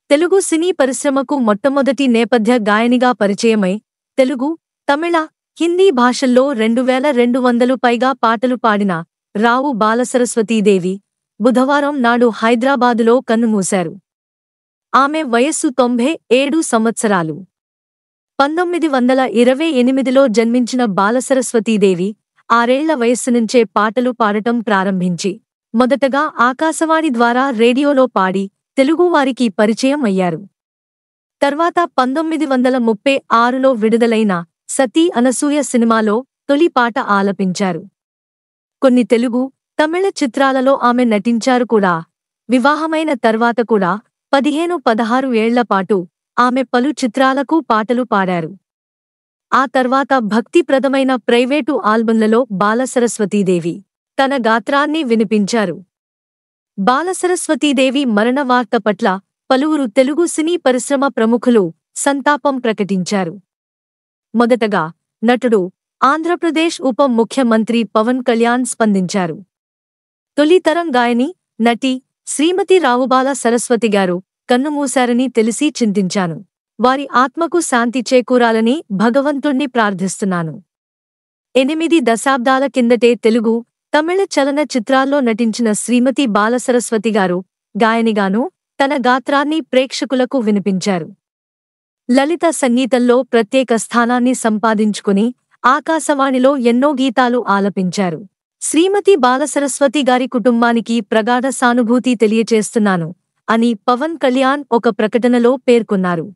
తెలుగు సినీ పరిశ్రమకు మొట్టమొదటి నేపథ్య గాయనిగా పరిచయమై తెలుగు, తమిళ, హిందీ భాషల్లో 2200 పైగా పాటలు పాడిన రావు బాలసరస్వతీదేవి బుధవారం నాడు హైదరాబాదులో కన్నుమూశారు. ఆమె వయస్సు 97 సంవత్సరాలు. 1928లో జన్మించిన బాలసరస్వతీదేవి 6 ఏళ్ల వయస్సు నుంచే పాటలు పాడటం ప్రారంభించి మొదటగా ఆకాశవాణి ద్వారా రేడియోలో పాడి తెలుగువారికి పరిచయం అయ్యారు. తర్వాత 1936లో విడుదలైన సతీ అనసూయ సినిమాలో తొలి పాట ఆలపించారు. కొన్ని తెలుగు, తమిళ చిత్రాలలో ఆమె నటించారు కూడా. వివాహమైన తర్వాత కూడా 15-16 ఏళ్ల పాటు ఆమె పలు చిత్రాలకు పాటలు పాడారు. ఆ తర్వాత భక్తిప్రదమైన ప్రైవేటు ఆల్బమ్లలో బాలసరస్వతీదేవి తన గాత్రాన్ని వినిపించారు. బాలసరస్వతీదేవి మరణ వార్త పట్ల పలువురు తెలుగు సినీ పరిశ్రమ ప్రముఖులు సంతాపం ప్రకటించారు. మొదటగా నటుడు, ఆంధ్రప్రదేశ్ ఉప ముఖ్యమంత్రి పవన్ కళ్యాణ్ స్పందించారు. తొలి తరం గాయని, నటి శ్రీమతి రావుబాల సరస్వతిగారు కన్నుమూశారని తెలిసి చింతించాను. వారి ఆత్మకు శాంతి చేకూరాలని భగవంతుణ్ణి ప్రార్థిస్తున్నాను. 8 దశాబ్దాల కిందటే తెలుగు, తమిళ చలన చిత్రాల్లో నటించిన శ్రీమతి బాలసరస్వతిగారు గాయనిగానూ తన గాత్రాన్ని ప్రేక్షకులకు వినిపించారు. లలిత సంగీతంలో ప్రత్యేక స్థానాన్ని సంపాదించుకుని ఆకాశవాణిలో ఎన్నో గీతాలు ఆలపించారు. శ్రీమతి బాలసరస్వతి గారి కుటుంబానికి ప్రగాఢ సానుభూతి తెలియచేస్తున్నాను అని పవన్ కళ్యాణ్ ఒక ప్రకటనలో పేర్కొన్నారు.